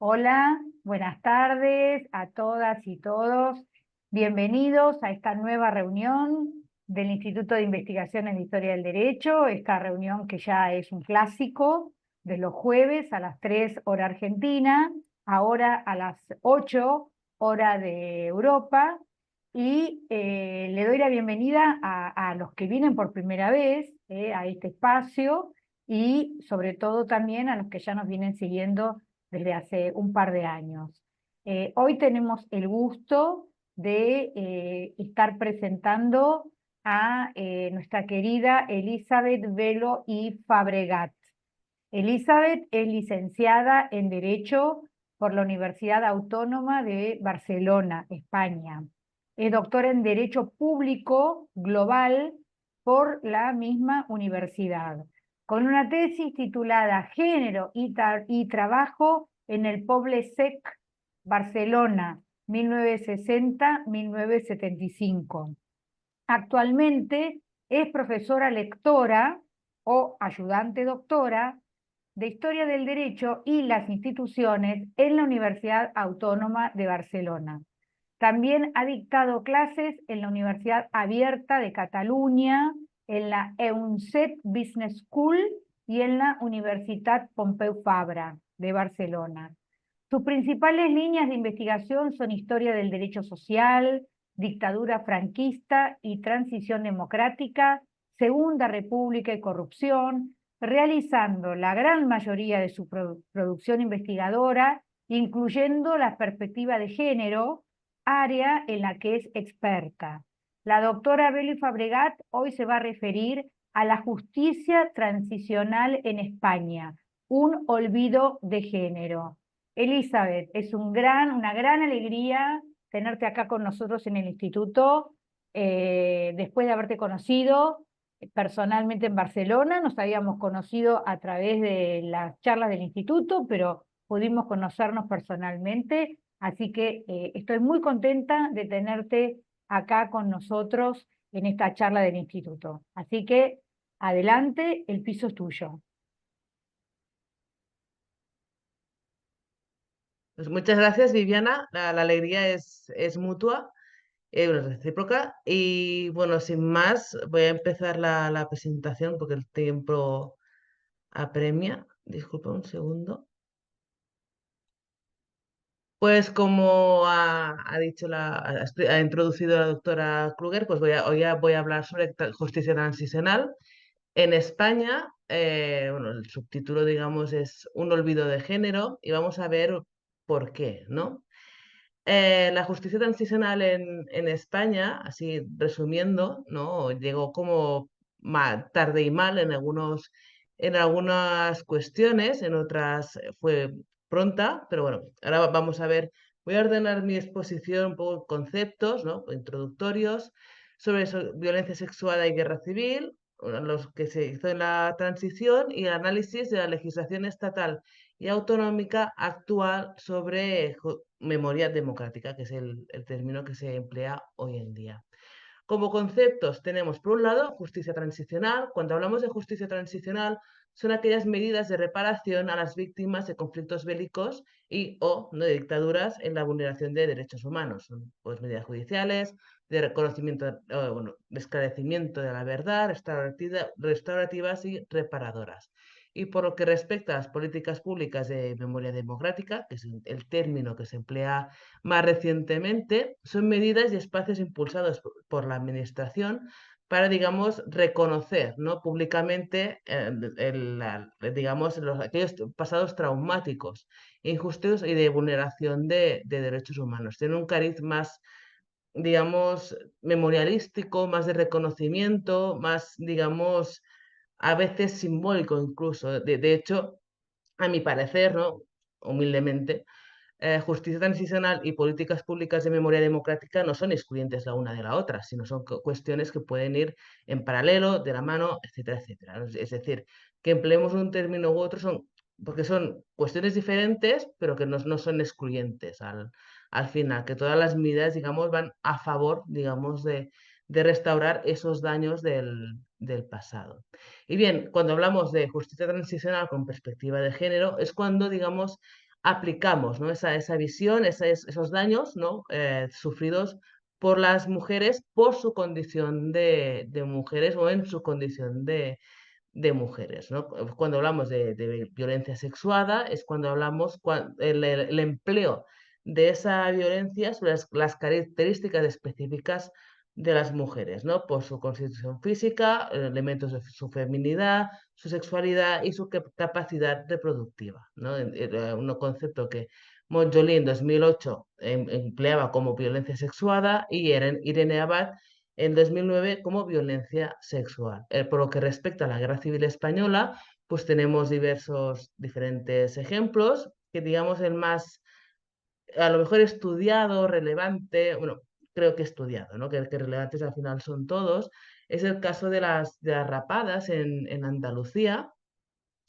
Hola, buenas tardes a todas y todos. Bienvenidos a esta nueva reunión del Instituto de Investigación en la Historia del Derecho, esta reunión que ya es un clásico de los jueves a las 3 hora argentina, ahora a las 8 hora de Europa, y le doy la bienvenida a los que vienen por primera vez a este espacio y sobre todo también a los que ya nos vienen siguiendo desde hace un par de años. Hoy tenemos el gusto de estar presentando a nuestra querida Elizabeth Velo y Fabregat. Elizabeth es licenciada en Derecho por la Universidad Autónoma de Barcelona, España. Es doctora en Derecho Público Global por la misma universidad, con una tesis titulada Género y Trabajo en el Poble Sec, Barcelona, 1960-1975. Actualmente es profesora lectora o ayudante doctora de Historia del Derecho y las Instituciones en la Universidad Autónoma de Barcelona. También ha dictado clases en la Universidad Abierta de Cataluña, en la EUNCET Business School y en la Universitat Pompeu Fabra de Barcelona. Sus principales líneas de investigación son historia del derecho social, dictadura franquista y transición democrática, Segunda República y corrupción, realizando la gran mayoría de su producción investigadora, incluyendo la perspectiva de género, área en la que es experta. La doctora Beli Fabregat hoy se va a referir a la justicia transicional en España, un olvido de género. Elizabeth, es una gran alegría tenerte acá con nosotros en el instituto, después de haberte conocido personalmente en Barcelona. Nos habíamos conocido a través de las charlas del instituto, pero pudimos conocernos personalmente, así que estoy muy contenta de tenerte acá con nosotros en esta charla del instituto. Así que adelante, el piso es tuyo. Pues muchas gracias, Viviana. La alegría es mutua, recíproca. Y bueno, sin más, voy a empezar la presentación porque el tiempo apremia. Disculpa un segundo. Pues como ha dicho ha introducido la doctora Kluger, pues hoy ya voy a hablar sobre justicia transicional. En España, bueno, el subtítulo, digamos, es Un olvido de género y vamos a ver por qué, ¿no? La justicia transicional en España, así resumiendo, ¿no? Llegó como tarde y mal en algunas cuestiones, en otras fue pronta, pero bueno, ahora vamos a ver, voy a ordenar mi exposición un poco conceptos, ¿no? Introductorios sobre violencia sexual y guerra civil, los que se hizo en la transición y el análisis de la legislación estatal y autonómica actual sobre memoria democrática, que es el término que se emplea hoy en día. Como conceptos tenemos, por un lado, justicia transicional. Cuando hablamos de justicia transicional, son aquellas medidas de reparación a las víctimas de conflictos bélicos y o ¿no? de dictaduras en la vulneración de derechos humanos. Son pues, medidas judiciales, de reconocimiento, bueno, de esclarecimiento de la verdad, restaurativas y reparadoras. Y por lo que respecta a las políticas públicas de memoria democrática, que es el término que se emplea más recientemente, son medidas y espacios impulsados por la Administración para, digamos, reconocer ¿no? públicamente digamos, aquellos pasados traumáticos, injustos y de vulneración de derechos humanos. Tiene un cariz más, digamos, memorialístico, más de reconocimiento, más, digamos, a veces simbólico incluso. De hecho, a mi parecer, ¿no? Humildemente, justicia transicional y políticas públicas de memoria democrática no son excluyentes la una de la otra, sino son cuestiones que pueden ir en paralelo, de la mano, etcétera, etcétera. Es decir, que empleemos un término u otro porque son cuestiones diferentes, pero que no son excluyentes al final, que todas las medidas, digamos, van a favor, digamos, de restaurar esos daños del pasado. Y bien, cuando hablamos de justicia transicional con perspectiva de género, es cuando, digamos, aplicamos, ¿no? Esa visión, esos daños, ¿no? Sufridos por las mujeres por su condición de mujeres o en su condición de mujeres, ¿no? Cuando hablamos de violencia sexuada es cuando hablamos el empleo de esa violencia sobre las características específicas de las mujeres, ¿no? Por su constitución física, elementos de su feminidad, su sexualidad y su capacidad reproductiva, ¿no? Un concepto que Montjoly en 2008 empleaba como violencia sexuada y Irene Abad en 2009 como violencia sexual. Por lo que respecta a la Guerra Civil Española, pues tenemos diferentes ejemplos, que digamos el más, a lo mejor estudiado, relevante, bueno, creo que estudiado, ¿no? Que relevantes al final son todos, es el caso de las rapadas en Andalucía,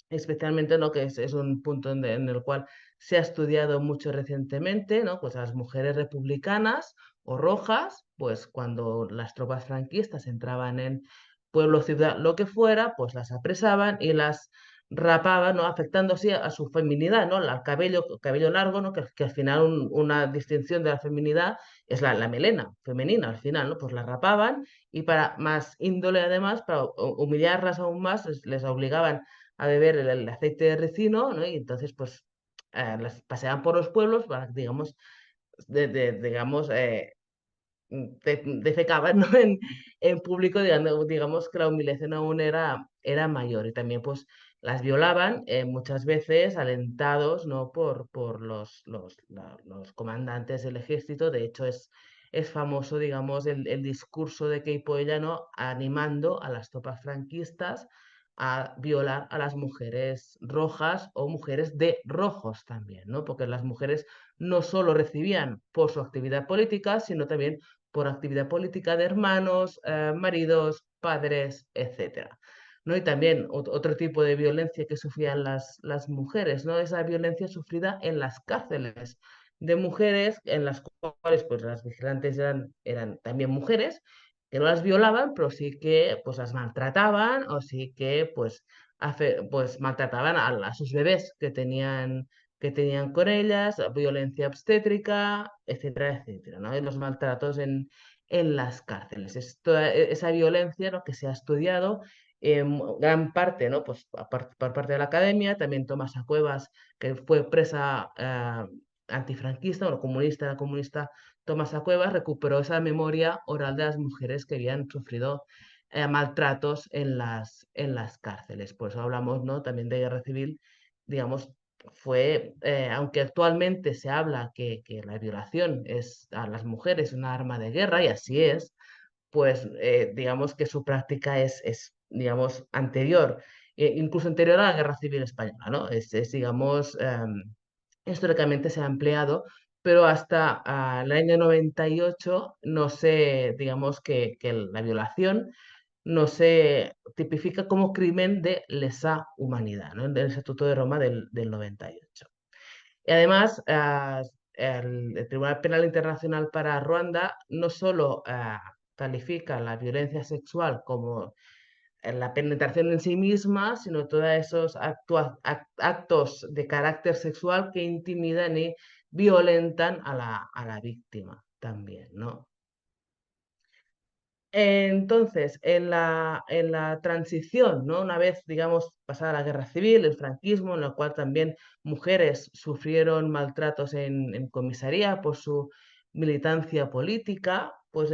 especialmente, ¿no? Que es un punto en el cual se ha estudiado mucho recientemente, ¿no? Pues a las mujeres republicanas o rojas, pues cuando las tropas franquistas entraban en pueblo, ciudad, lo que fuera, pues las apresaban y las rapaban, ¿no? Afectando así a su feminidad, ¿no? Al cabello largo, ¿no? Que al final una distinción de la feminidad es la melena femenina, al final, ¿no? Pues la rapaban y para más índole además, para humillarlas aún más, les obligaban a beber el aceite de ricino, ¿no? Y entonces, pues, las paseaban por los pueblos para, digamos, digamos, defecaban, ¿no? En público, digamos que la humillación aún era mayor. Y también, pues, las violaban muchas veces alentados, ¿no? Por los comandantes del ejército. De hecho, es famoso, digamos, el discurso de Queipo Llano animando a las tropas franquistas a violar a las mujeres rojas o mujeres de rojos también, ¿no? Porque las mujeres no solo recibían por su actividad política, sino también por actividad política de hermanos, maridos, padres, etcétera, ¿no? Y también otro tipo de violencia que sufrían las mujeres, ¿no? Esa violencia sufrida en las cárceles de mujeres, en las cuales pues, las vigilantes eran también mujeres, que no las violaban, pero sí que pues, las maltrataban o sí que pues, maltrataban a sus bebés que tenían con ellas, violencia obstétrica, etcétera, etcétera, ¿no? Y los maltratos en las cárceles. Es toda esa violencia, ¿no? Que se ha estudiado en gran parte, ¿no? Pues por parte de la academia, también Tomás Cuevas, que fue presa antifranquista, o comunista, Tomás Cuevas recuperó esa memoria oral de las mujeres que habían sufrido maltratos en las cárceles. Por eso hablamos, ¿no? También de guerra civil, digamos, aunque actualmente se habla que la violación a las mujeres es una arma de guerra, y así es, pues digamos que su práctica digamos, anterior, incluso anterior a la Guerra Civil Española, ¿no? Digamos, históricamente se ha empleado, pero hasta el año 98 no sé, digamos que la violación no se tipifica como crimen de lesa humanidad, ¿no? Del Estatuto de Roma del 98. Y además, el Tribunal Penal Internacional para Ruanda no solo califica la violencia sexual como la penetración en sí misma, sino todos esos actos de carácter sexual que intimidan y violentan a la víctima también, ¿no? Entonces, en la transición, ¿no? Una vez, digamos, pasada la guerra civil, el franquismo, en la cual también mujeres sufrieron maltratos en comisaría por su militancia política, pues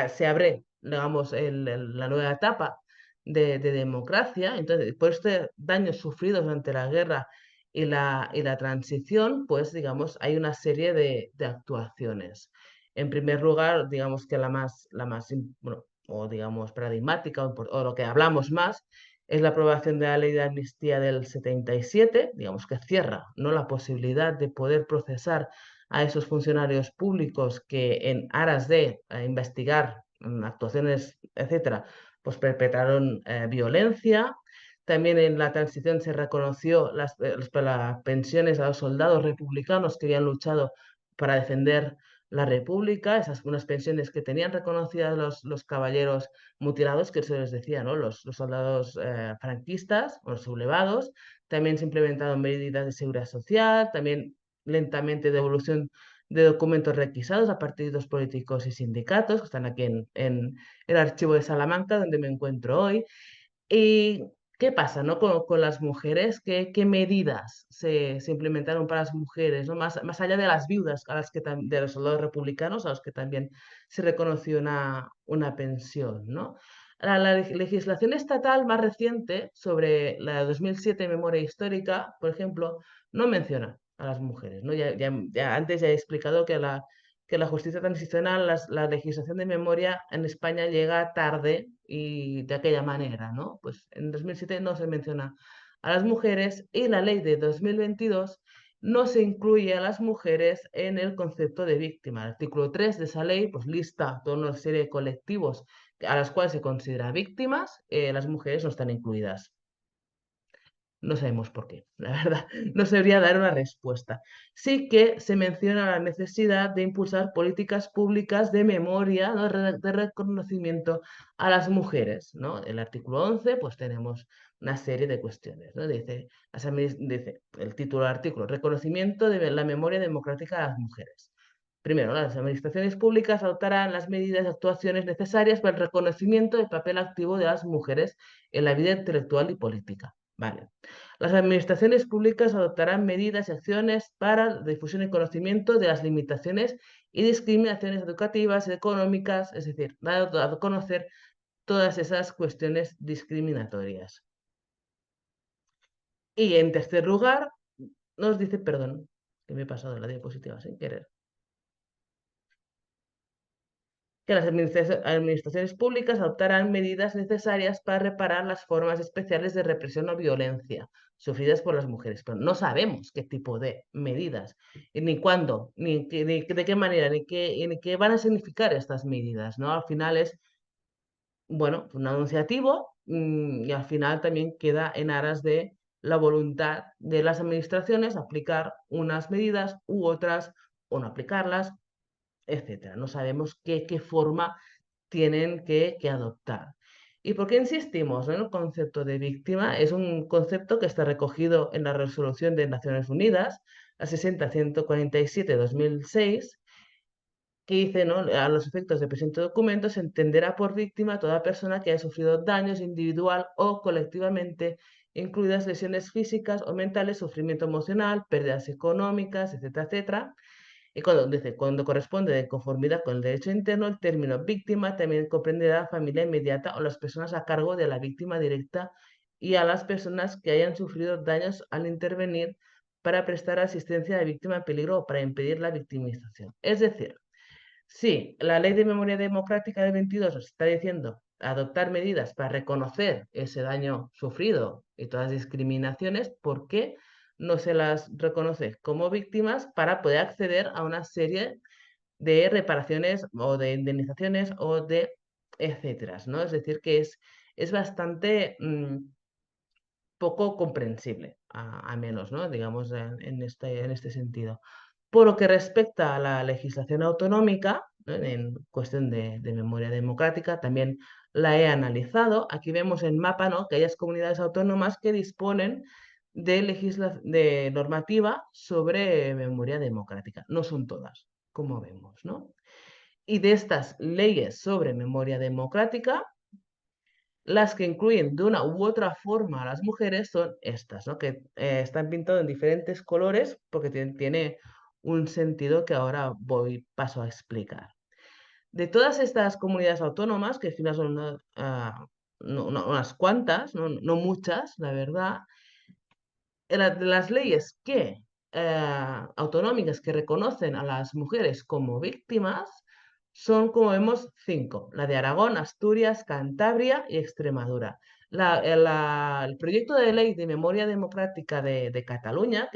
se abre, digamos, la nueva etapa de democracia. Entonces, por este daños sufridos durante la guerra y la transición, pues, digamos, hay una serie de actuaciones. En primer lugar, digamos que bueno, o digamos paradigmática, o lo que hablamos más, es la aprobación de la ley de amnistía del 77, digamos que cierra, ¿no? La posibilidad de poder procesar a esos funcionarios públicos que en aras de investigar actuaciones, etcétera, pues perpetraron violencia. También en la transición se reconoció las pensiones a los soldados republicanos que habían luchado para defender la República, esas unas pensiones que tenían reconocidas los caballeros mutilados, que se les decía, ¿no? Los soldados franquistas o los sublevados. también se han implementado medidas de seguridad social, también lentamente devolución de documentos requisados a partidos políticos y sindicatos, que están aquí en el archivo de Salamanca, donde me encuentro hoy. ¿Y qué pasa, no? Con las mujeres, ¿qué medidas se implementaron para las mujeres, ¿no? Más allá de las viudas, de los soldados republicanos, a los que también se reconoció una pensión, ¿no? La legislación estatal más reciente sobre la de 2007 Memoria Histórica, por ejemplo, no menciona a las mujeres, ¿no? Ya antes ya he explicado que la justicia transicional, la legislación de memoria en España llega tarde y de aquella manera, ¿no? Pues en 2007 no se menciona a las mujeres y la ley de 2022 no se incluye a las mujeres en el concepto de víctima. El artículo 3 de esa ley pues lista toda una serie de colectivos a las cuales se considera víctimas, las mujeres no están incluidas. No sabemos por qué, la verdad, no sabría dar una respuesta. Sí que se menciona la necesidad de impulsar políticas públicas de memoria, ¿no? De reconocimiento a las mujeres, ¿no? El artículo 11, pues tenemos una serie de cuestiones, ¿no? Dice el título del artículo, reconocimiento de la memoria democrática a las mujeres. Primero, las administraciones públicas adoptarán las medidas y actuaciones necesarias para el reconocimiento del papel activo de las mujeres en la vida intelectual y política. Vale. Las administraciones públicas adoptarán medidas y acciones para la difusión y conocimiento de las limitaciones y discriminaciones educativas y económicas, es decir, dar a conocer todas esas cuestiones discriminatorias. Y en tercer lugar, nos dice, perdón, que me he pasado la diapositiva sin querer, que las administraciones públicas adoptarán medidas necesarias para reparar las formas especiales de represión o violencia sufridas por las mujeres. Pero no sabemos qué tipo de medidas, ni cuándo, ni de qué manera, ni qué van a significar estas medidas, ¿no? Al final es, bueno, un anunciativo, y al final también queda en aras de la voluntad de las administraciones aplicar unas medidas u otras o no aplicarlas, etcétera. No sabemos qué forma tienen que adoptar. ¿Y por qué insistimos, no, en el concepto de víctima? Es un concepto que está recogido en la Resolución de Naciones Unidas, la 60-147-2006, que dice, ¿no? A los efectos del presente documento se entenderá por víctima toda persona que haya sufrido daños individual o colectivamente, incluidas lesiones físicas o mentales, sufrimiento emocional, pérdidas económicas, etcétera, etcétera. Y cuando corresponde de conformidad con el derecho interno, el término víctima también comprenderá la familia inmediata o las personas a cargo de la víctima directa y a las personas que hayan sufrido daños al intervenir para prestar asistencia a la víctima en peligro o para impedir la victimización. Es decir, sí, la Ley de Memoria Democrática del 22 nos está diciendo adoptar medidas para reconocer ese daño sufrido y todas las discriminaciones. ¿Por qué no se las reconoce como víctimas para poder acceder a una serie de reparaciones o de indemnizaciones o de etcétera, ¿no? Es decir, que es bastante poco comprensible, a menos, ¿no? Digamos, en este sentido. Por lo que respecta a la legislación autonómica, ¿no? En cuestión de memoria democrática, también la he analizado. Aquí vemos el mapa, ¿no? Que hay comunidades autónomas que disponen de normativa sobre memoria democrática. No son todas, como vemos, ¿no? Y de estas leyes sobre memoria democrática, las que incluyen de una u otra forma a las mujeres son estas, ¿no? Que están pintadas en diferentes colores porque tiene un sentido que ahora paso a explicar. De todas estas comunidades autónomas, que al final son unas cuantas, no muchas, la verdad, de las leyes autonómicas que reconocen a las mujeres como víctimas son, como vemos, 5. La de Aragón, Asturias, Cantabria y Extremadura. El proyecto de ley de memoria democrática de Cataluña,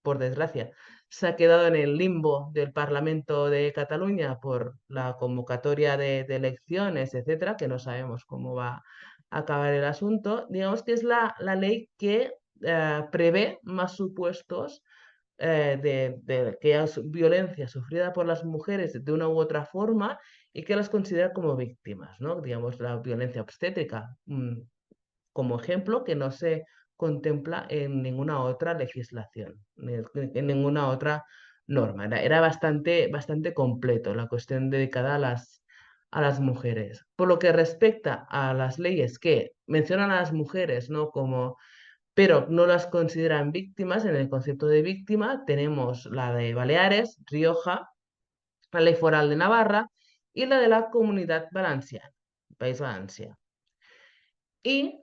por desgracia, se ha quedado en el limbo del Parlamento de Cataluña por la convocatoria de elecciones, etcétera, que no sabemos cómo va a acabar el asunto. Digamos que es la ley que prevé más supuestos de que haya violencia sufrida por las mujeres de una u otra forma y que las considera como víctimas, ¿no? Digamos, la violencia obstétrica, como ejemplo, que no se contempla en ninguna otra legislación, en ninguna otra norma. Era bastante completo la cuestión dedicada a las mujeres. Por lo que respecta a las leyes que mencionan a las mujeres, ¿no? Pero no las consideran víctimas, en el concepto de víctima tenemos la de Baleares, Rioja, la Ley Foral de Navarra y la de la Comunidad Valenciana, País Valencia. Y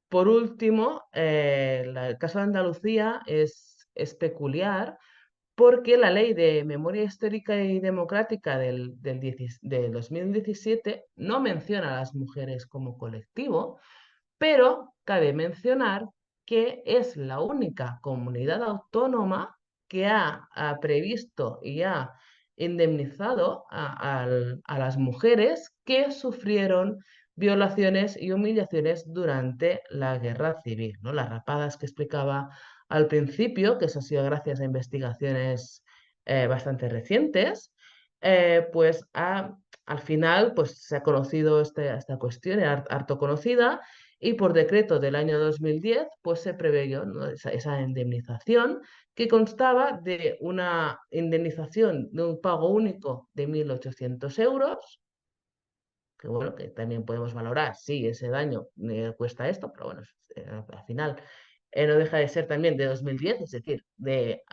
por último, el caso de Andalucía es peculiar porque la Ley de Memoria Histórica y Democrática del 2017 no menciona a las mujeres como colectivo, pero cabe mencionar que es la única comunidad autónoma que ha previsto y ha indemnizado a las mujeres que sufrieron violaciones y humillaciones durante la guerra civil, ¿no? Las rapadas que explicaba al principio, que eso ha sido gracias a investigaciones bastante recientes, pues al final pues, se ha conocido esta cuestión, era harto conocida, y por decreto del año 2010 pues se preveyó, ¿no? esa indemnización que constaba de una indemnización de un pago único de 1.800 euros, que bueno, que también podemos valorar si ese daño cuesta esto, pero bueno, al final no deja de ser también de 2010, es decir,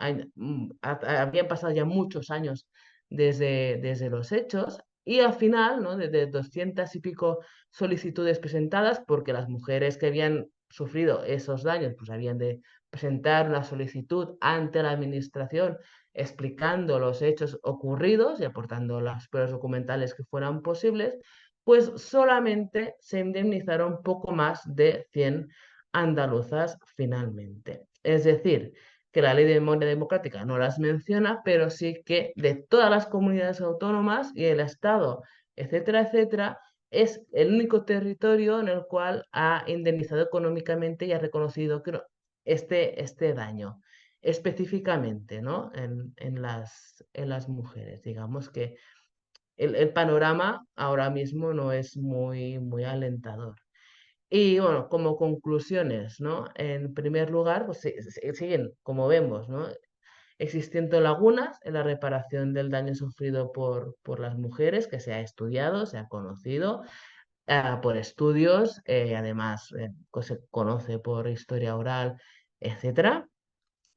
habían pasado ya muchos años desde los hechos, y al final, ¿no? De 200 y pico solicitudes presentadas, porque las mujeres que habían sufrido esos daños, pues habían de presentar una solicitud ante la administración explicando los hechos ocurridos y aportando las pruebas documentales que fueran posibles, pues solamente se indemnizaron poco más de 100 andaluzas finalmente. Es decir, que la Ley de Memoria Democrática no las menciona, pero sí que de todas las comunidades autónomas y el Estado, etcétera, etcétera, es el único territorio en el cual ha indemnizado económicamente y ha reconocido que este daño específicamente, ¿no? en las mujeres. Digamos que el panorama ahora mismo no es muy alentador. Y bueno, como conclusiones, ¿no? En primer lugar, pues siguen, como vemos, ¿no? Existiendo lagunas en la reparación del daño sufrido por las mujeres, que se ha estudiado, se ha conocido por estudios, además se conoce por historia oral, etcétera.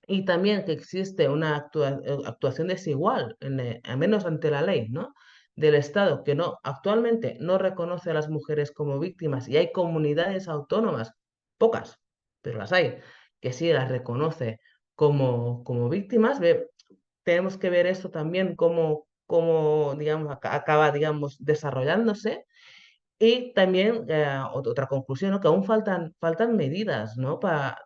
Y también que existe una actuación desigual, al menos ante la ley, ¿no? Del Estado, que actualmente no reconoce a las mujeres como víctimas, y hay comunidades autónomas, pocas, pero las hay, que sí las reconoce como víctimas. Tenemos que ver esto también cómo digamos, acaba, digamos, desarrollándose. Y también otra conclusión, ¿no? Que aún faltan medidas, ¿no?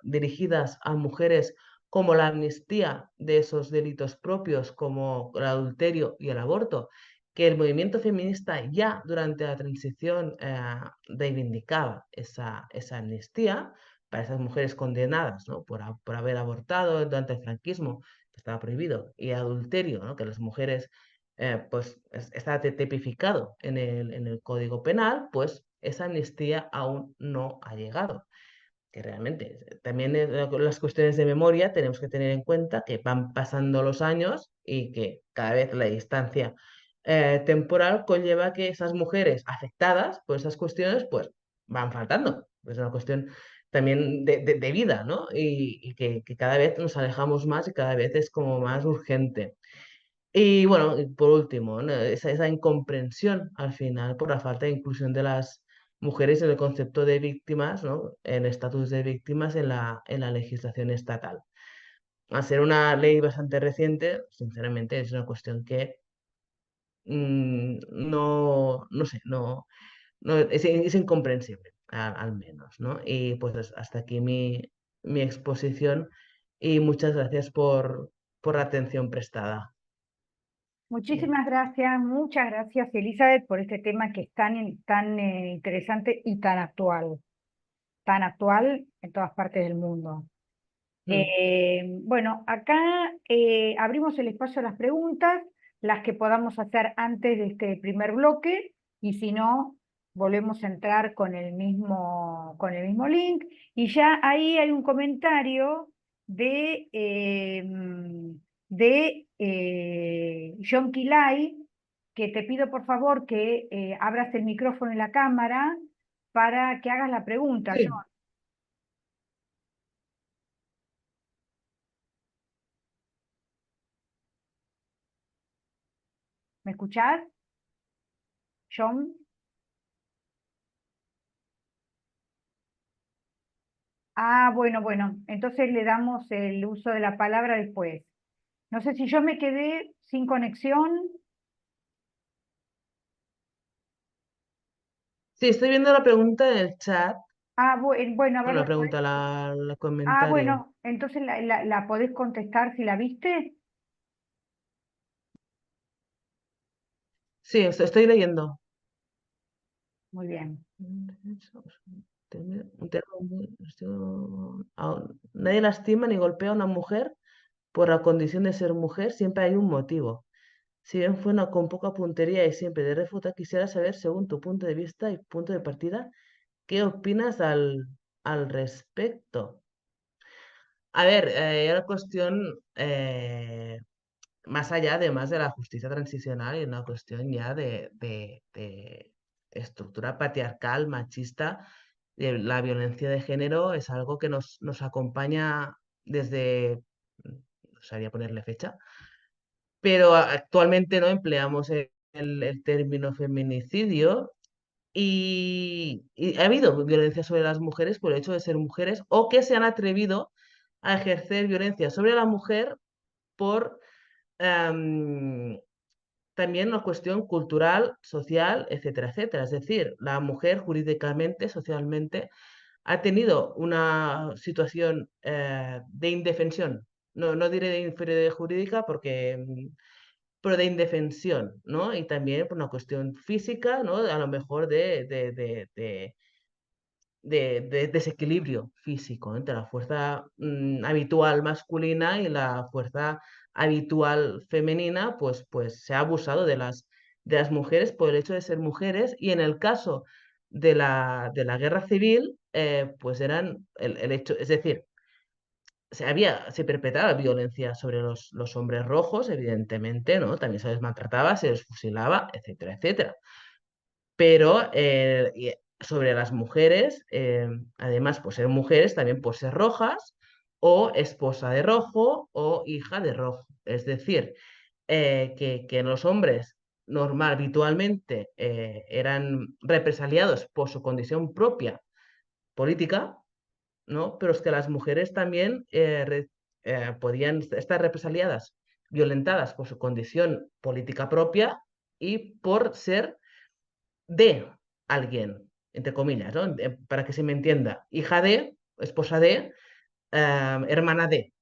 Dirigidas a mujeres, como la amnistía de esos delitos propios como el adulterio y el aborto, que el movimiento feminista ya durante la transición reivindicaba esa amnistía para esas mujeres condenadas, ¿no? por haber abortado durante el franquismo, que estaba prohibido, y adulterio, ¿no? Que las mujeres pues está tipificado en el Código Penal, pues esa amnistía aún no ha llegado. Que realmente también las cuestiones de memoria tenemos que tener en cuenta que van pasando los años y que cada vez la distancia temporal conlleva que esas mujeres afectadas por esas cuestiones pues van faltando. Es una cuestión también de vida, ¿no? Y que cada vez nos alejamos más y cada vez es como más urgente. Y bueno, y por último, ¿no? Esa incomprensión al final por la falta de inclusión de las mujeres en el concepto de víctimas, ¿no? En estatus de víctimas en la legislación estatal. Al ser una ley bastante reciente, sinceramente es una cuestión que no sé, es incomprensible, al menos, ¿no? Y pues hasta aquí mi exposición, y muchas gracias por la atención prestada. Bien. Muchísimas gracias, muchas gracias Elizabeth por este tema que es tan interesante y tan actual en todas partes del mundo. Mm. Bueno, acá abrimos el espacio a las preguntas, las que podamos hacer antes de este primer bloque, y si no, volvemos a entrar con el mismo link, y ya ahí hay un comentario de John Kilay, que te pido por favor que abras el micrófono y la cámara para que hagas la pregunta, John. Sí, ¿Me escuchás, John? Ah, bueno, bueno, entonces le damos el uso de la palabra después. No sé si yo me quedé sin conexión. sí, estoy viendo la pregunta en el chat. Ah, bueno, a ver, Bueno, la pregunta, la ah, comentario. bueno, entonces la podés contestar si la viste. Sí, estoy leyendo. Muy bien. Nadie lastima ni golpea a una mujer por la condición de ser mujer, siempre hay un motivo. Si bien fue una con poca puntería y siempre de refuta, quisiera saber, según tu punto de vista y punto de partida, ¿qué opinas al respecto? A ver, la cuestión, más allá, además de la justicia transicional, y una cuestión ya de estructura patriarcal, machista, la violencia de género es algo que nos acompaña desde, no sabría ponerle fecha, pero actualmente no empleamos el término feminicidio y ha habido violencia sobre las mujeres por el hecho de ser mujeres o que se han atrevido a ejercer violencia sobre la mujer por em, también una cuestión cultural, social, etcétera, etcétera. Es decir, la mujer jurídicamente, socialmente, ha tenido una situación de indefensión. No, no diré de inferioridad jurídica porque pero de indefensión, ¿no? Y también por una cuestión física, ¿no? A lo mejor de desequilibrio físico entre la fuerza habitual masculina y la fuerza habitual femenina, pues se ha abusado de las mujeres por el hecho de ser mujeres y en el caso de la guerra civil, pues eran el hecho, es decir, se perpetraba violencia sobre los hombres rojos, evidentemente, ¿no? También se les maltrataba, se les fusilaba, etcétera, etcétera. Pero sobre las mujeres, además por ser mujeres, también por ser rojas, o esposa de rojo, o hija de rojo. Es decir, que los hombres normal, habitualmente, eran represaliados por su condición propia política, ¿no? Pero es que las mujeres también podían estar represaliadas, violentadas por su condición política propia y por ser de alguien, entre comillas, ¿no? Para que se me entienda, hija de, esposa de, hermana de.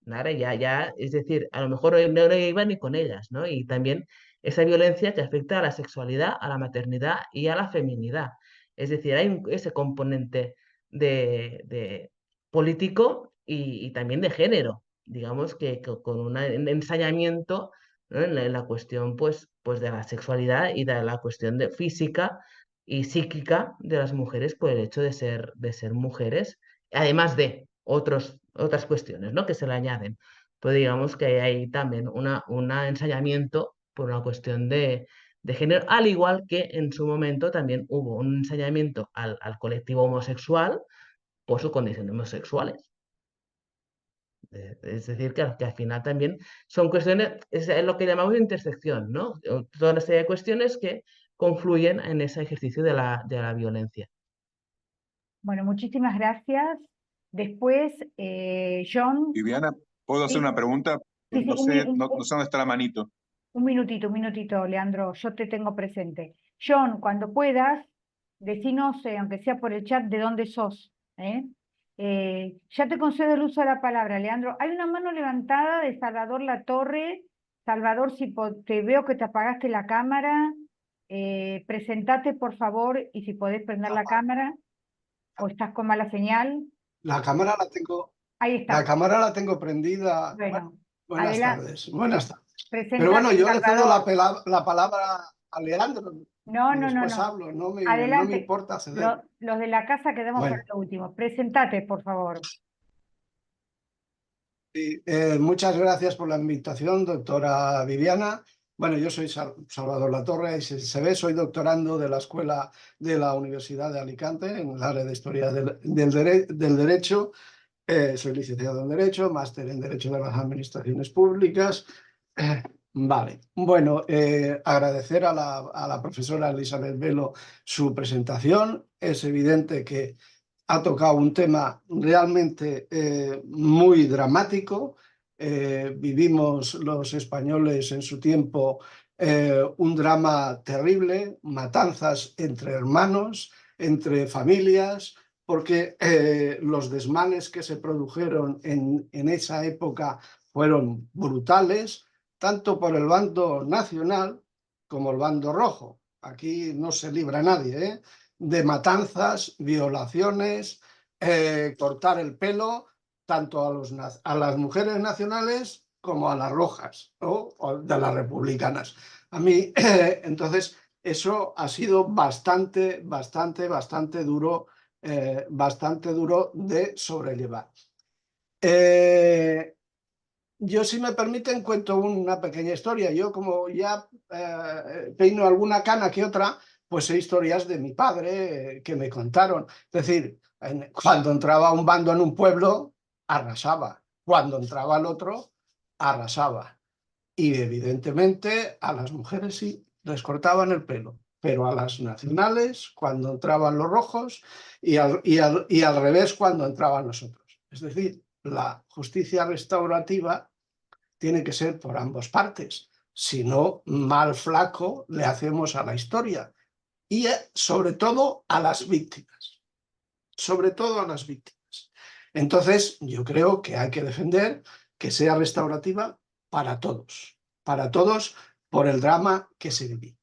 ¿Vale? Ya, es decir, a lo mejor no iba ni con ellas, ¿no? Y también esa violencia que afecta a la sexualidad, a la maternidad y a la feminidad. Es decir, hay ese componente de político y también de género, digamos que con un ensañamiento, ¿no? En la cuestión pues de la sexualidad y de la cuestión de física y psíquica de las mujeres por el hecho de ser mujeres además de otras cuestiones, ¿no? Que se le añaden. Pues digamos que hay también un ensañamiento por una cuestión de género, al igual que en su momento también hubo un ensañamiento al colectivo homosexual por su condición de homosexuales. Es decir, que al final también son cuestiones, es lo que llamamos intersección, ¿no? Toda una serie de cuestiones que confluyen en ese ejercicio de la violencia. Bueno, muchísimas gracias. Después, John, Viviana, ¿puedo hacer sí, una pregunta? sí, sí, No sé, no sé dónde está la manito. un minutito, Leandro, yo te tengo presente. John, cuando puedas, decinos, aunque sea por el chat, de dónde sos. ¿Eh? Ya te concedo el uso de la palabra, Leandro. Hay una mano levantada de Salvador Latorre. Salvador, si te veo que te apagaste la cámara, presentate, por favor, y si podés prender la cámara, o estás con mala señal. La cámara la tengo, Ahí estás. la tengo prendida. Bueno, Buenas adelante. tardes, buenas tardes. Pero bueno, Presentate, yo le cedo Salvador. la palabra a Leandro. No, y no, no, después no. hablo, no me Adelante. importa ceder. Los de la casa quedamos para Bueno, lo último. Presentate, por favor. y, muchas gracias por la invitación, doctora Viviana. Bueno, yo soy Salvador Latorre, y se ve, soy doctorando de la Escuela de la Universidad de Alicante en el área de Historia del Derecho. Soy licenciado en Derecho, máster en Derecho de las Administraciones Públicas. Vale, bueno, agradecer a la profesora Elizabeth Velo su presentación. Es evidente que ha tocado un tema realmente muy dramático. Vivimos los españoles en su tiempo un drama terrible, matanzas entre hermanos, entre familias, porque los desmanes que se produjeron en esa época fueron brutales, tanto por el bando nacional como el bando rojo. Aquí no se libra nadie, ¿eh? De matanzas, violaciones, cortar el pelo, tanto a las mujeres nacionales como a las rojas, ¿no? O de las republicanas. A mí, entonces, eso ha sido bastante duro de sobrellevar. Yo, si me permiten, cuento una pequeña historia. Yo, como ya peino alguna cana que otra, pues sé historias de mi padre que me contaron. Es decir, cuando entraba un bando en un pueblo, arrasaba. Cuando entraba el otro, arrasaba. Y evidentemente a las mujeres sí, les cortaban el pelo, pero a las nacionales cuando entraban los rojos y al revés cuando entraban los otros. Es decir, la justicia restaurativa tiene que ser por ambas partes, si no, mal flaco le hacemos a la historia y sobre todo a las víctimas, sobre todo a las víctimas. Entonces, yo creo que hay que defender que sea restaurativa para todos por el drama que se vivió.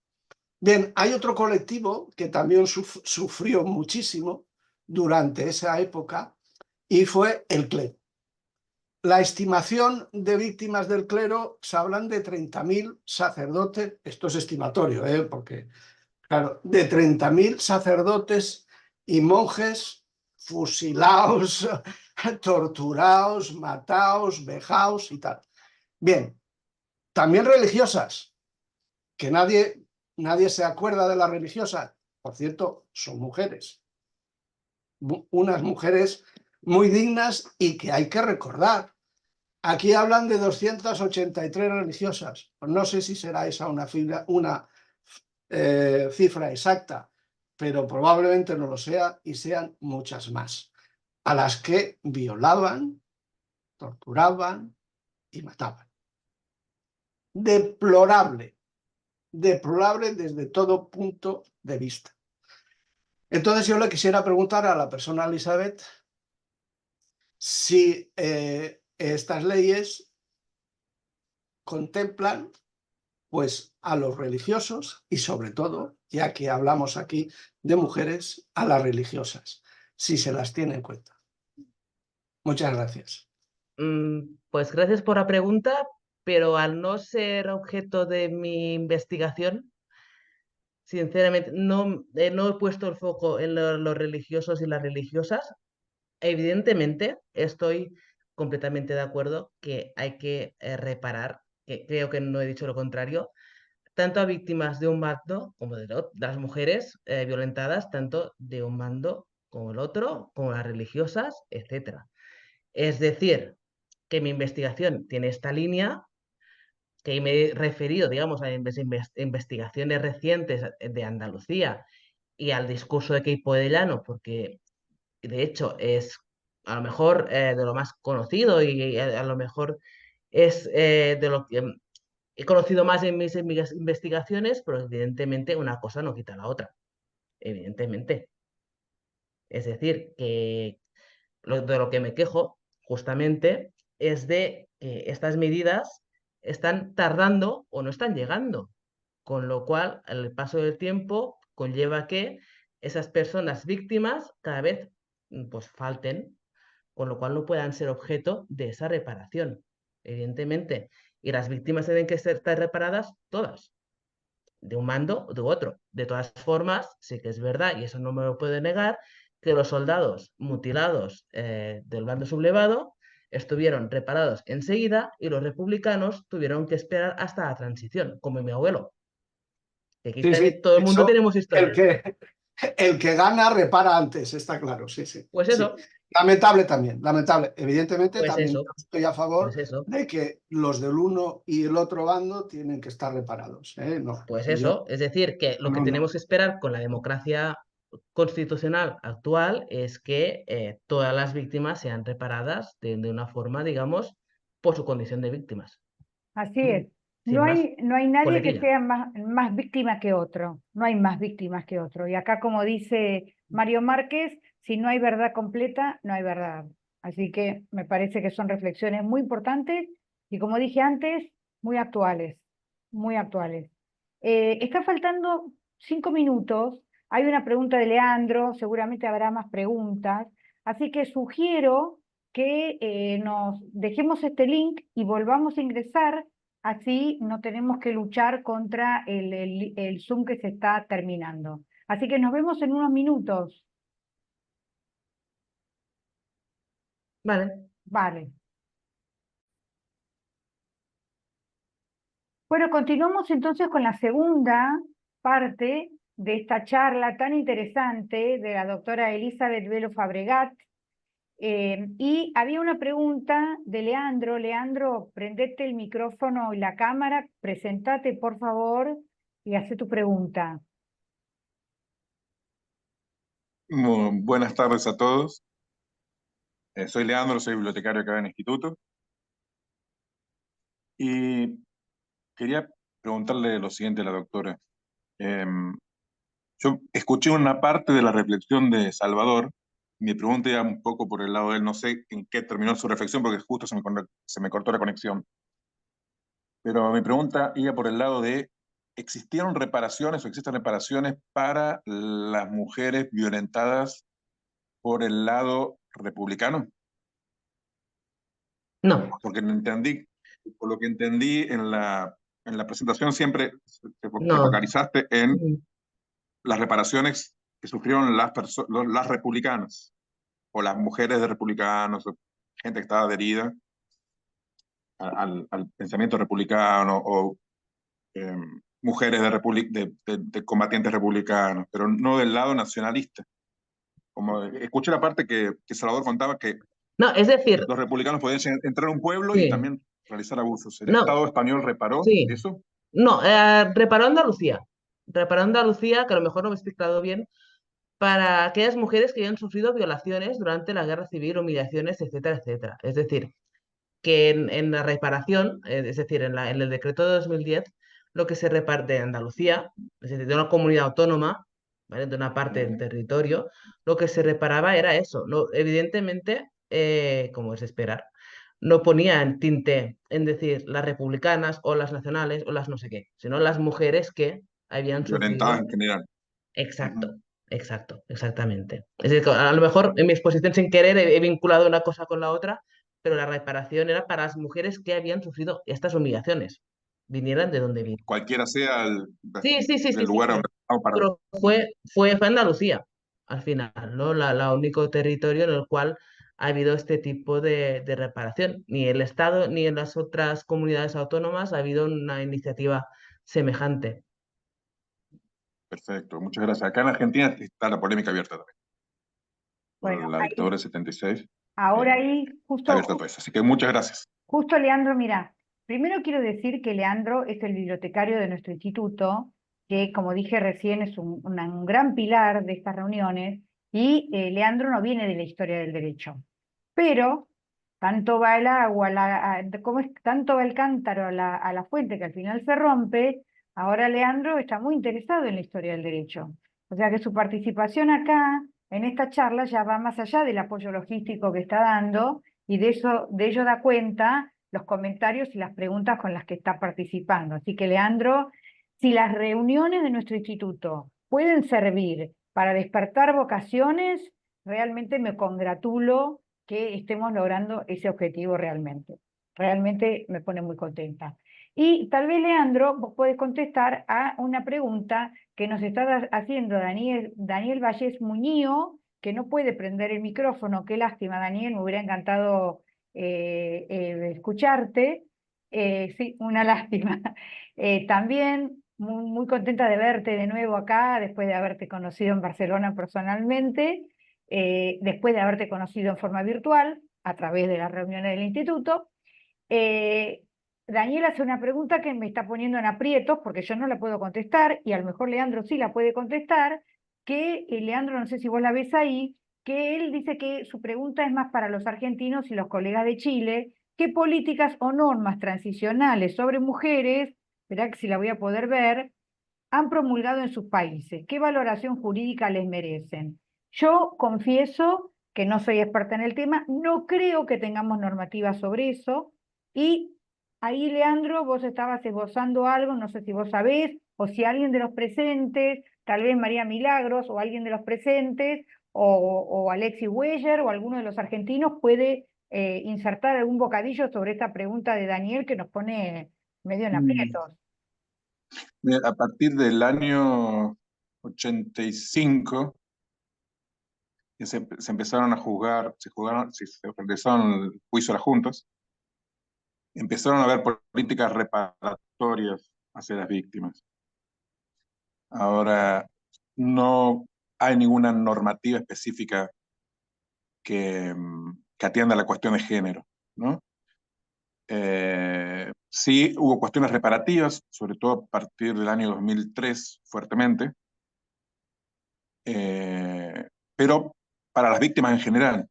Bien, hay otro colectivo que también sufrió muchísimo durante esa época y fue el clero. La estimación de víctimas del clero se hablan de 30.000 sacerdotes, esto es estimatorio, porque claro, de 30.000 sacerdotes y monjes fusilados, torturados, matados, vejados y tal. Bien, también religiosas, que nadie se acuerda de las religiosas. Por cierto, son mujeres. Unas mujeres muy dignas y que hay que recordar. Aquí hablan de 283 religiosas. No sé si será esa una cifra exacta, pero probablemente no lo sea y sean muchas más, a las que violaban, torturaban y mataban. Deplorable, deplorable desde todo punto de vista. Entonces yo le quisiera preguntar a la persona Elizabeth si estas leyes contemplan pues a los religiosos y sobre todo, ya que hablamos aquí de mujeres, a las religiosas, si se las tiene en cuenta. Muchas gracias. Pues gracias por la pregunta, pero al no ser objeto de mi investigación, sinceramente no he puesto el foco en los religiosos y las religiosas. Evidentemente, estoy completamente de acuerdo que hay que reparar, que creo que no he dicho lo contrario, tanto a víctimas de un bando como de las mujeres violentadas, tanto de un bando como el otro, como las religiosas, etcétera. Es decir, que mi investigación tiene esta línea, que me he referido, digamos, a investigaciones recientes de Andalucía y al discurso de Queipo de Llano, porque de hecho es a lo mejor de lo más conocido y a lo mejor es de lo que he conocido más en mis investigaciones, pero evidentemente una cosa no quita la otra, evidentemente. Es decir, que de lo que me quejo justamente es de que estas medidas están tardando o no están llegando, con lo cual el paso del tiempo conlleva que esas personas víctimas cada vez pues falten, con lo cual no puedan ser objeto de esa reparación, evidentemente. Y las víctimas tienen que estar reparadas todas. de un bando o de otro. De todas formas, sí que es verdad, y eso no me lo puede negar, que los soldados mutilados del bando sublevado estuvieron reparados enseguida y los republicanos tuvieron que esperar hasta la transición, como mi abuelo. Que aquí Sí, sí, todo el mundo eso, tenemos el historias. que, el que gana repara antes, está claro, sí, sí, Pues sí. eso, Lamentable también, lamentable. Evidentemente pues también eso, yo estoy a favor pues eso. de que los del uno y el otro bando tienen que estar reparados, ¿eh? No, Pues yo, eso, es decir, que lo que no, no. tenemos que esperar con la democracia constitucional actual es que todas las víctimas sean reparadas de una forma, digamos, por su condición de víctimas. Así es. Sin más, No hay nadie que coletilla. sea más víctima que otro. No hay más víctimas que otro. Y acá, como dice Mario Márquez, si no hay verdad completa, no hay verdad. Así que me parece que son reflexiones muy importantes y, como dije antes, muy actuales. Muy actuales. Está faltando 5 minutos. Hay una pregunta de Leandro, seguramente habrá más preguntas. Así que sugiero que nos dejemos este link y volvamos a ingresar. Así no tenemos que luchar contra el Zoom que se está terminando. Así que nos vemos en unos minutos. Vale. Vale. Bueno, continuamos entonces con la segunda parte de esta charla tan interesante de la doctora Elizabeth Velo Fabregat. Y había una pregunta de Leandro. Leandro, prendete el micrófono y la cámara, presentate por favor y hace tu pregunta. Buenas tardes a todos. Soy Leandro, soy bibliotecario acá en el instituto. Y quería preguntarle lo siguiente a la doctora. Yo escuché una parte de la reflexión de Salvador. Mi pregunta iba un poco por el lado de él. No sé en qué terminó su reflexión porque justo se me cortó la conexión. Pero mi pregunta iba por el lado de, ¿existieron reparaciones o existen reparaciones para las mujeres violentadas por el lado republicano? No, Porque entendí, por lo que entendí en la presentación siempre te no. focalizaste en Mm. las reparaciones que sufrieron las republicanas, o las mujeres de republicanos, o gente que estaba adherida al pensamiento republicano, o eh, mujeres de combatientes republicanos, pero no del lado nacionalista. Como escuché la parte que Salvador contaba que No, es decir, los republicanos podían entrar a un pueblo y sí, también realizar abusos. ¿El no, Estado español reparó sí, eso? no, reparó Andalucía. Reparó Andalucía, que a lo mejor no me he explicado bien, para aquellas mujeres que habían sufrido violaciones durante la guerra civil, humillaciones, etcétera, etcétera. Es decir, que en la reparación, es decir, en el decreto de 2010, lo que se reparte de Andalucía, es decir, de una comunidad autónoma, ¿vale? De una parte del territorio, lo que se reparaba era eso. No, evidentemente, como es de esperar, no ponía en tinte en decir las republicanas o las nacionales o las no sé qué, sino las mujeres que habían Violentadas sufrido. en general. Exacto, Ujú. exacto, exactamente. Es decir, a lo mejor en mi exposición sin querer he vinculado una cosa con la otra, pero la reparación era para las mujeres que habían sufrido estas humillaciones, vinieran de donde vinieran. Cualquiera sea Sí, sí, sí, el sí, sí, lugar donde estamos para... pero fue Andalucía, al final, ¿no? La único territorio en el cual ha habido este tipo de reparación. Ni el Estado ni en las otras comunidades autónomas ha habido una iniciativa semejante. Perfecto, muchas gracias. Acá en Argentina está la polémica abierta también. Por Bueno, la dictadura del 76. ahora eh, ahí está abierto el país. Así que muchas gracias. justo Leandro, mira, primero quiero decir que Leandro es el bibliotecario de nuestro instituto, que como dije recién es un gran pilar de estas reuniones, y Leandro no viene de la historia del derecho. Pero tanto va el agua, tanto va el cántaro a la fuente que al final se rompe, ahora Leandro está muy interesado en la historia del derecho. O sea que su participación acá, en esta charla, ya va más allá del apoyo logístico que está dando, y de ello da cuenta los comentarios y las preguntas con las que está participando. Así que, Leandro, si las reuniones de nuestro instituto pueden servir para despertar vocaciones, realmente me congratulo que estemos logrando ese objetivo realmente. Realmente me pone muy contenta. Y tal vez, Leandro, vos podés contestar a una pregunta que nos está haciendo Daniel Vallés Muñío, que no puede prender el micrófono. Qué lástima, Daniel, me hubiera encantado escucharte. Sí, una lástima. También muy contenta de verte de nuevo acá, después de haberte conocido en Barcelona personalmente, después de haberte conocido en forma virtual, a través de las reuniones del instituto. Daniel hace una pregunta que me está poniendo en aprietos porque yo no la puedo contestar y a lo mejor Leandro sí la puede contestar, que Leandro, no sé si vos la ves ahí, que él dice que su pregunta es más para los argentinos y los colegas de Chile. ¿Qué políticas o normas transicionales sobre mujeres, verá que si la voy a poder ver, han promulgado en sus países? ¿Qué valoración jurídica les merecen? Yo confieso que no soy experta en el tema, no creo que tengamos normativas sobre eso, y ahí, Leandro, vos estabas esbozando algo, no sé si vos sabés, o si alguien de los presentes, tal vez María Milagros, o alguien de los presentes, o Alexis Weyer, o alguno de los argentinos puede insertar algún bocadillo sobre esta pregunta de Daniel que nos pone medio en aprietos. A partir del año 85, que se empezaron a juzgar, se realizaron el juicio a las juntas, empezaron a haber políticas reparatorias hacia las víctimas. Ahora, no hay ninguna normativa específica que atienda a la cuestión de género, ¿no? Sí hubo cuestiones reparativas, sobre todo a partir del año 2003, fuertemente, pero para las víctimas en general,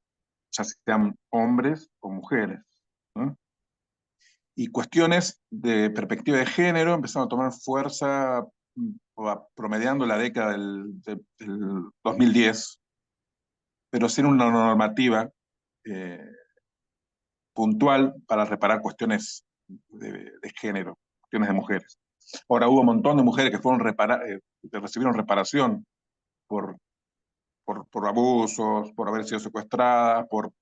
ya sean hombres o mujeres, ¿no? Y cuestiones de perspectiva de género empezaron a tomar fuerza promediando la década del 2010, pero sin una normativa puntual para reparar cuestiones de género, cuestiones de mujeres. Ahora hubo un montón de mujeres que fueron que recibieron reparación por abusos, por haber sido secuestradas, por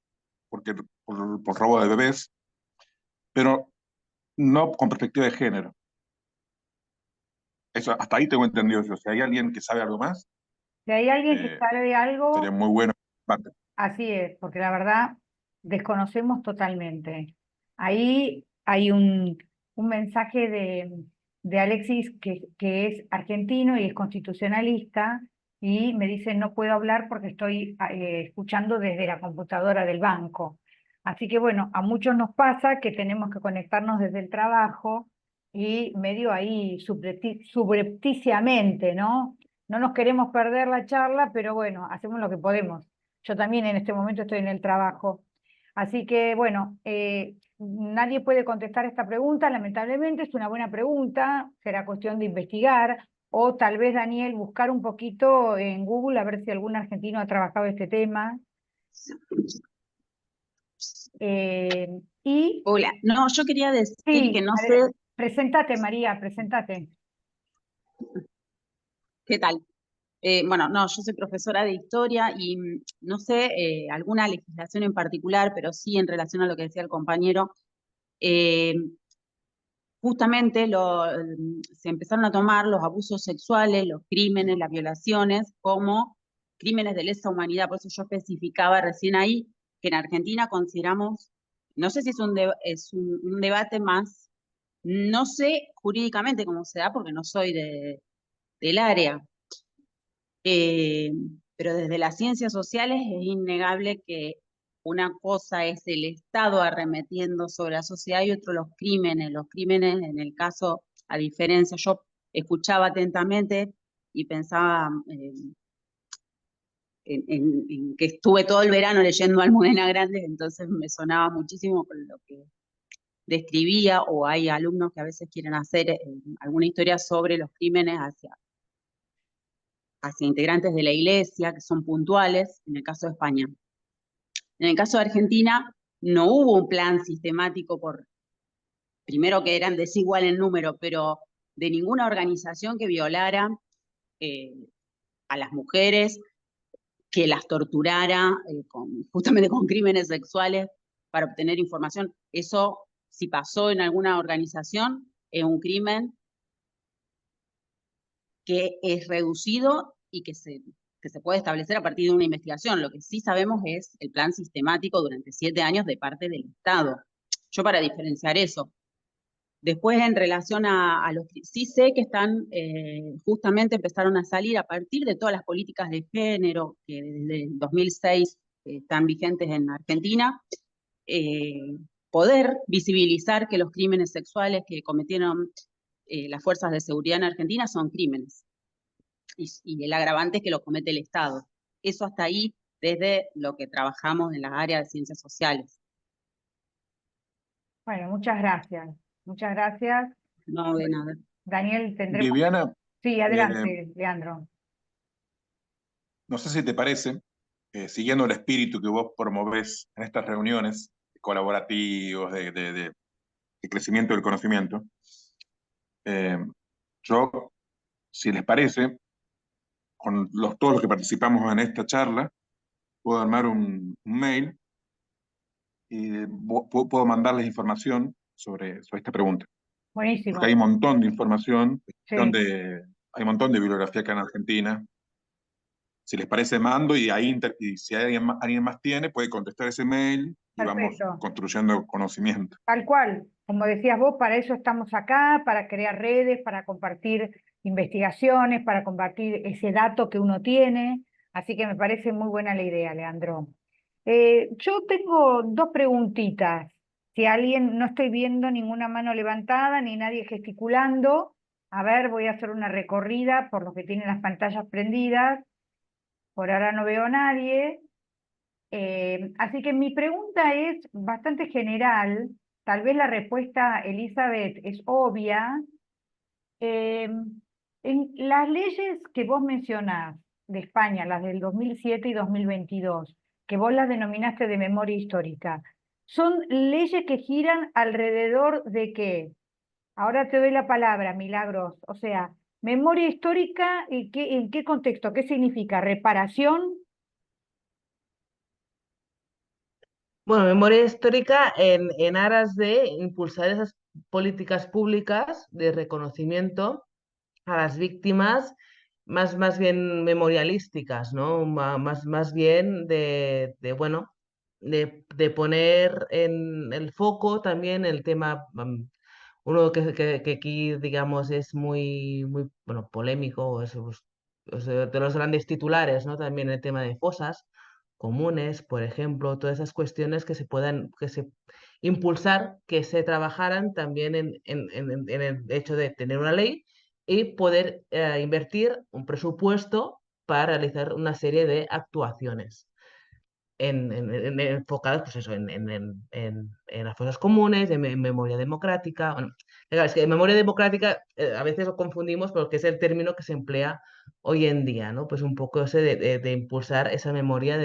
robo de bebés, pero no con perspectiva de género. Eso, hasta ahí tengo entendido yo. Si hay alguien que sabe algo más, Si hay alguien que sabe algo, sería muy bueno. así es, porque la verdad desconocemos totalmente. Ahí hay un mensaje de Alexis que es argentino y es constitucionalista, y me dice no puedo hablar porque estoy escuchando desde la computadora del banco. Así que bueno, a muchos nos pasa que tenemos que conectarnos desde el trabajo y medio ahí subrepticiamente, ¿no? No nos queremos perder la charla, pero bueno, hacemos lo que podemos. Yo también en este momento estoy en el trabajo. Así que, bueno, nadie puede contestar esta pregunta, lamentablemente. Es una buena pregunta, será cuestión de investigar, o tal vez, Daniel, buscar un poquito en Google a ver si algún argentino ha trabajado este tema. Y Hola, no, yo quería decir sí, que no sé preséntate, María, preséntate. qué tal. Bueno, no, yo soy profesora de historia y no sé alguna legislación en particular, pero sí en relación a lo que decía el compañero. eh, Justamente se empezaron a tomar los abusos sexuales, los crímenes, las violaciones como crímenes de lesa humanidad. Por eso yo especificaba recién ahí que en Argentina consideramos, no sé si es un debate más, no sé jurídicamente cómo se da porque no soy del área, eh, pero desde las ciencias sociales es innegable que una cosa es el Estado arremetiendo sobre la sociedad y otro los crímenes. Los crímenes, en el caso, a diferencia, yo escuchaba atentamente y pensaba en que estuve todo el verano leyendo Almudena Grandes, entonces me sonaba muchísimo con lo que describía, o hay alumnos que a veces quieren hacer alguna historia sobre los crímenes hacia integrantes de la iglesia, que son puntuales, en el caso de España. En el caso de Argentina, no hubo un plan sistemático primero que eran desigual en número, pero de ninguna organización que violara a las mujeres, que las torturara justamente con crímenes sexuales para obtener información. Eso, si pasó en alguna organización, es un crimen que es reducido y que se puede establecer a partir de una investigación. Lo que sí sabemos es el plan sistemático durante 7 años de parte del Estado. Yo para diferenciar eso. Después, en relación a los que sí sé que están, justamente empezaron a salir a partir de todas las políticas de género que desde el 2006 están vigentes en Argentina, poder visibilizar que los crímenes sexuales que cometieron las fuerzas de seguridad en Argentina son crímenes. Y el agravante es que lo comete el Estado. Eso hasta ahí, desde lo que trabajamos en las áreas de ciencias sociales. Bueno, muchas gracias. Muchas gracias. No de nada. Daniel, tendremos... Viviana, Sí, adelante, Leandro. no sé si te parece, siguiendo el espíritu que vos promovés en estas reuniones colaborativos de crecimiento del conocimiento, yo, si les parece, con todos los que participamos en esta charla, puedo armar un mail y puedo mandarles información sobre esta pregunta. Buenísimo. Porque hay un montón de información, Sí. hay un montón de bibliografía acá en Argentina. Si les parece, mando y ahí y si alguien más tiene, puede contestar ese mail y vamos Perfecto. construyendo conocimiento. Tal cual, como decías vos, para eso estamos acá, para crear redes, para compartir investigaciones, para compartir ese dato que uno tiene, así que me parece muy buena la idea, Leandro. Yo tengo 2 preguntitas, si alguien, no estoy viendo ninguna mano levantada, ni nadie gesticulando, a ver, voy a hacer una recorrida por los que tienen las pantallas prendidas, por ahora no veo a nadie. Así que mi pregunta es bastante general, tal vez la respuesta, Elizabeth, es obvia. En las leyes que vos mencionás de España, las del 2007 y 2022, que vos las denominaste de memoria histórica, ¿son leyes que giran alrededor de qué? Ahora te doy la palabra, Milagros. O sea, memoria histórica, ¿en qué contexto? ¿Qué significa? ¿Reparación? Bueno, memoria histórica en aras de impulsar esas políticas públicas de reconocimiento a las víctimas, más bien memorialísticas, ¿no? Más bien bueno, de poner en el foco también el tema, uno que aquí, digamos, es muy bueno, polémico, o sea, de los grandes titulares, ¿no? También el tema de fosas comunes, por ejemplo, todas esas cuestiones que se puedan, impulsar, que se trabajaran también en el hecho de tener una ley y poder invertir un presupuesto para realizar una serie de actuaciones enfocadas pues eso, en las cosas comunes, en memoria democrática. Bueno, claro, es que memoria democrática a veces lo confundimos porque es el término que se emplea hoy en día, ¿no? Pues un poco ese de impulsar esa memoria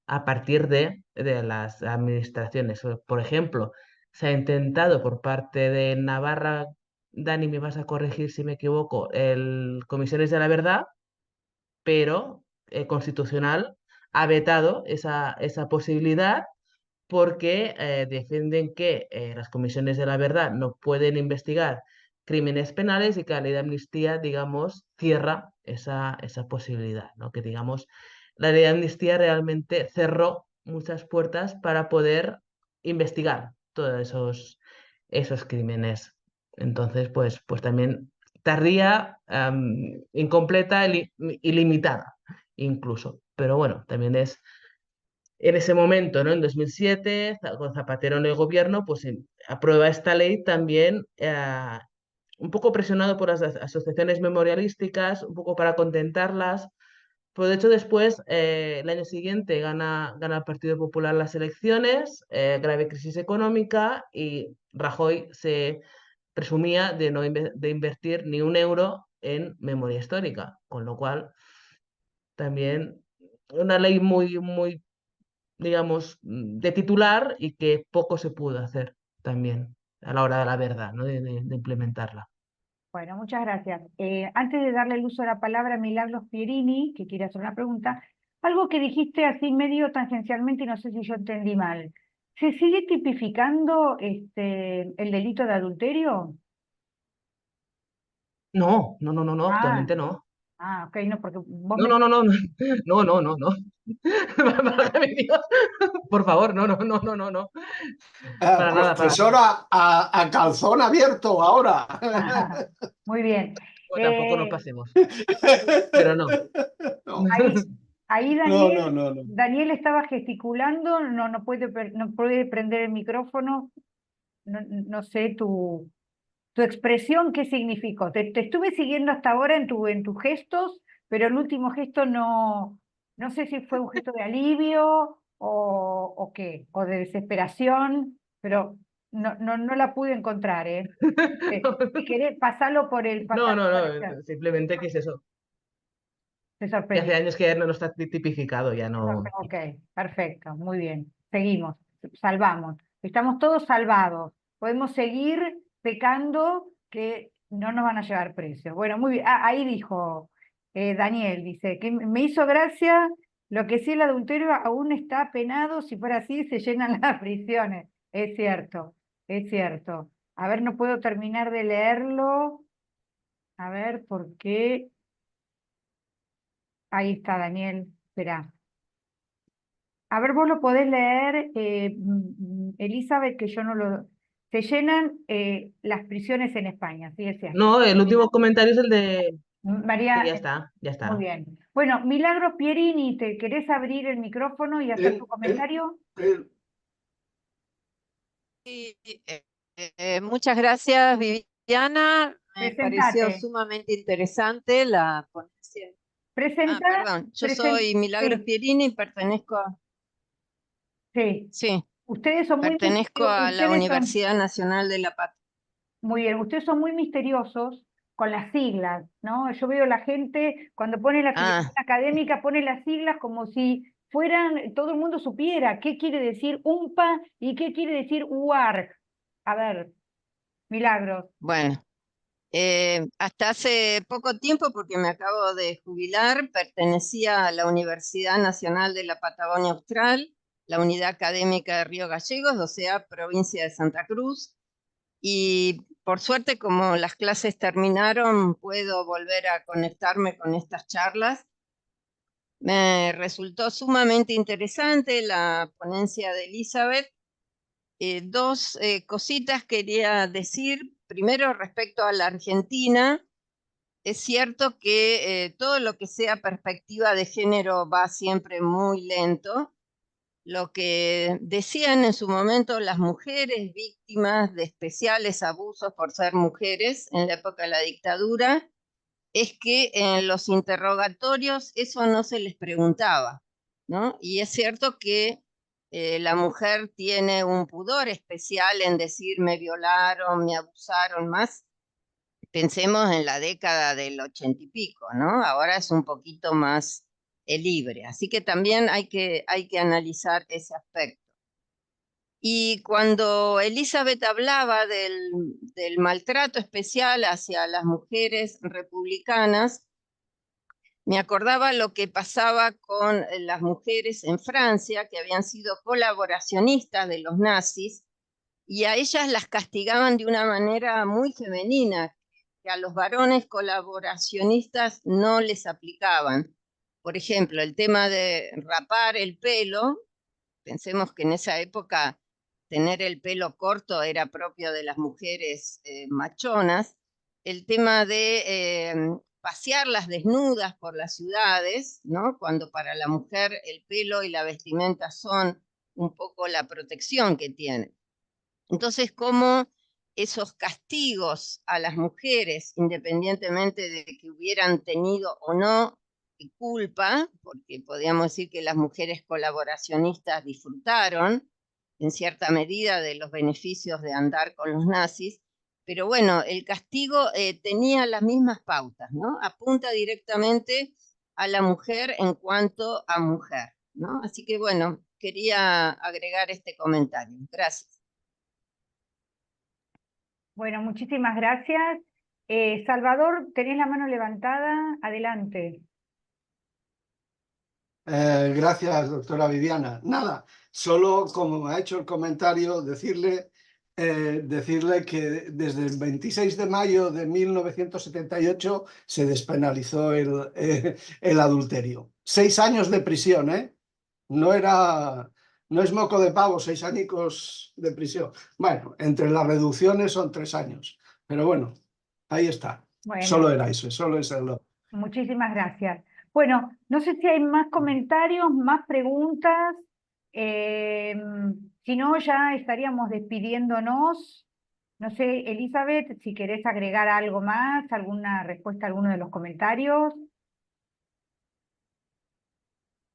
a partir de las administraciones. Por ejemplo, se ha intentado por parte de Navarra, Dani, me vas a corregir si me equivoco, el Comisiones de la Verdad, pero el Constitucional ha vetado esa posibilidad porque defienden que las comisiones de la verdad no pueden investigar crímenes penales y que la ley de amnistía, digamos, cierra esa posibilidad, ¿no? Que, digamos, la ley de amnistía realmente cerró muchas puertas para poder investigar todos esos crímenes. Entonces, pues también tardía, incompleta y limitada incluso. Pero bueno, también es en ese momento, ¿no? En 2007, con Zapatero en el gobierno, pues aprueba esta ley también, un poco presionado por las asociaciones memorialísticas, un poco para contentarlas. Pero de hecho después, el año siguiente, gana el Partido Popular las elecciones, grave crisis económica y Rajoy se presumía de no de invertir ni un euro en memoria histórica, con lo cual también una ley muy, digamos, de titular y que poco se pudo hacer también a la hora de la verdad, ¿no? De implementarla. Bueno, muchas gracias. Antes de darle el uso de la palabra a Milagros Pierini, que quiere hacer una pregunta, algo que dijiste así medio tangencialmente y no sé si yo entendí mal. ¿Se sigue tipificando el delito de adulterio? No, no, no, no, no, Ah, actualmente no. ok, no, porque vos No, me... no, no, no, no, no, no, no. Válgame Dios. Por favor, no, no, no, no, no, no. Para nada, para nada. Profesora, a calzón abierto ahora. Muy bien. Bueno, tampoco nos pasemos, pero no. No, Ahí, ahí no, Daniel, no, no, no. Daniel estaba gesticulando, no puede prender el micrófono, no sé tu expresión, ¿qué significó? Te estuve siguiendo hasta ahora en tus gestos, pero el último gesto no sé si fue un gesto de alivio o qué, o de desesperación, pero no la pude encontrar, ¿eh? Si querés, No, pasalo no, por el chat. no, simplemente que es eso. Te Que hace sorprendió. años que ya no está tipificado, ya no. Ok, perfecto, muy bien. Seguimos, salvamos. Estamos todos salvados. Podemos seguir pecando que no nos van a llevar presos. Bueno, muy bien. Ahí dijo Daniel, dice, que me hizo gracia lo que sí el adulterio aún está penado, si fuera así se llenan las prisiones. Es cierto, es cierto. A ver, no puedo terminar de leerlo. A ver, ¿por qué? Ahí está, Daniel. Espera. A ver, vos lo podés leer, Elizabeth, que yo no lo... Se llenan las prisiones en España, sí, es cierto. No, el último comentario es el de. Sí, María, ya está, ya muy está. bien. Bueno, Milagros Pierini, ¿te querés abrir el micrófono y hacer tu Él, comentario? él, Sí, muchas gracias, Viviana. Me pareció Presentate. sumamente interesante la ponencia. Presenta, Perdón, yo soy Milagros sí, Pierini, sí. sí, Ustedes son muy pertenezco a la ustedes son, Universidad Nacional de La Patagonia. muy bien, ustedes son muy misteriosos con las siglas, ¿no? Yo veo la gente, cuando pone la afiliación Ah, académica, pone las siglas como si fueran, todo el mundo supiera qué quiere decir UMPA y qué quiere decir UAR. A ver, Milagros. bueno, hasta hace poco tiempo, porque me acabo de jubilar, pertenecía a la Universidad Nacional de la Patagonia Austral, la Unidad Académica de Río Gallegos, o sea, provincia de Santa Cruz. Y por suerte, como las clases terminaron, puedo volver a conectarme con estas charlas. Me resultó sumamente interesante la ponencia de Elizabeth. Dos cositas quería decir. Primero, respecto a la Argentina, es cierto que todo lo que sea perspectiva de género va siempre muy lento. Lo que decían en su momento las mujeres víctimas de especiales abusos por ser mujeres en la época de la dictadura, es que en los interrogatorios eso no se les preguntaba, ¿no? Y es cierto que la mujer tiene un pudor especial en decir me violaron, me abusaron más. Pensemos en la década del 80 y pico, ¿no? Ahora es un poquito más libre. Así que también hay que analizar ese aspecto. Y cuando Elizabeth hablaba del maltrato especial hacia las mujeres republicanas, me acordaba lo que pasaba con las mujeres en Francia, que habían sido colaboracionistas de los nazis, y a ellas las castigaban de una manera muy femenina, que a los varones colaboracionistas no les aplicaban. Por ejemplo, el tema de rapar el pelo, pensemos que en esa época tener el pelo corto era propio de las mujeres machonas. El tema de pasearlas desnudas por las ciudades, ¿no? Cuando para la mujer el pelo y la vestimenta son un poco la protección que tienen. Entonces, cómo esos castigos a las mujeres, independientemente de que hubieran tenido o no culpa, porque podríamos decir que las mujeres colaboracionistas disfrutaron en cierta medida de los beneficios de andar con los nazis, pero bueno, el castigo tenía las mismas pautas, ¿no? Apunta directamente a la mujer en cuanto a mujer, ¿no? Así que bueno, quería agregar este comentario. Gracias. Bueno, muchísimas gracias. Salvador, tenés la mano levantada, adelante. Gracias, doctora Viviana. Nada, solo como me ha hecho el comentario, decirle decirle que desde el 26 de mayo de 1978 se despenalizó el adulterio. 6 años de prisión, ¿eh? No es moco de pavo, 6 añicos de prisión. Bueno, entre las reducciones son 3 años. Pero bueno, ahí está. Bueno, Solo era eso, solo es el... muchísimas gracias. Bueno, no sé si hay más comentarios, más preguntas. Si no, ya estaríamos despidiéndonos. No sé, Elizabeth, si querés agregar algo más, alguna respuesta a alguno de los comentarios.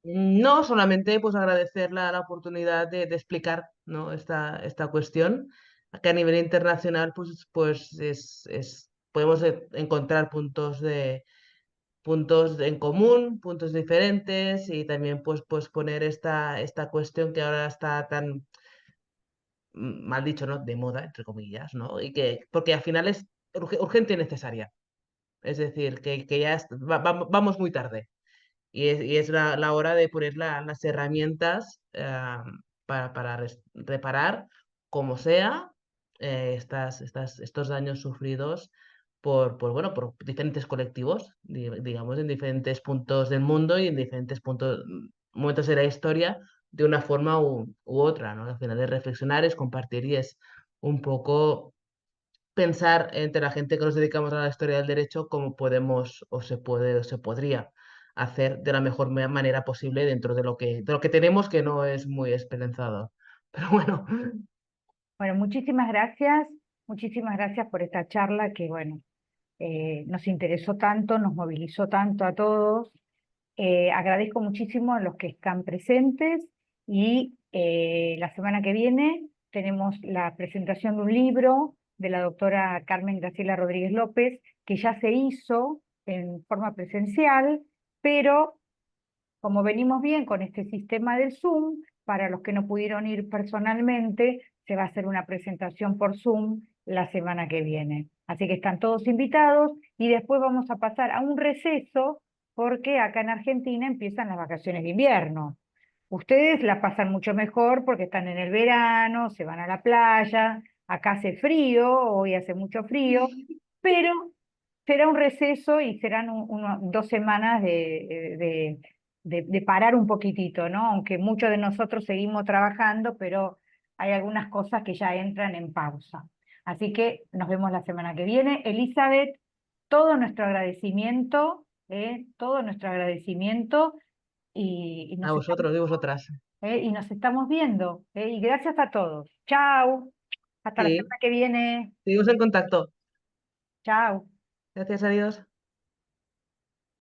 No, solamente pues agradecer la oportunidad de explicar, ¿no? esta cuestión, que a nivel internacional pues podemos encontrar puntos en común, puntos diferentes y también pues poner esta cuestión que ahora está tan mal dicho, ¿no? De moda, entre comillas, ¿no? Porque al final es urgente y necesaria. Es decir, que ya vamos muy tarde y es la hora de poner las herramientas para reparar, como sea, estos daños sufridos bueno, por diferentes colectivos, digamos, en diferentes puntos del mundo y en diferentes momentos de la historia, de una forma u otra, ¿no? Al final es reflexionar, es compartir y es un poco pensar entre la gente que nos dedicamos a la historia del derecho cómo podemos o se puede o se podría hacer de la mejor manera posible dentro de lo que tenemos, que no es muy esperanzador. Pero bueno, Bueno, muchísimas gracias por esta charla que, bueno, nos interesó tanto, nos movilizó tanto a todos. Agradezco muchísimo a los que están presentes y la semana que viene tenemos la presentación de un libro de la doctora Carmen Graciela Rodríguez López, que ya se hizo en forma presencial, pero como venimos bien con este sistema del Zoom, para los que no pudieron ir personalmente, se va a hacer una presentación por Zoom la semana que viene. Así que están todos invitados y después vamos a pasar a un receso porque acá en Argentina empiezan las vacaciones de invierno. Ustedes la pasan mucho mejor porque están en el verano, se van a la playa, acá hace frío, hoy hace mucho frío, pero será un receso y serán 2 semanas de parar un poquitito, ¿no? Aunque muchos de nosotros seguimos trabajando, pero hay algunas cosas que ya entran en pausa. Así que nos vemos la semana que viene. Elizabeth, todo nuestro agradecimiento y a vosotros y vosotras. nos estamos viendo. Y gracias a todos. Chao. Hasta la Sí, semana que viene. seguimos en contacto. Chao. Gracias a Dios.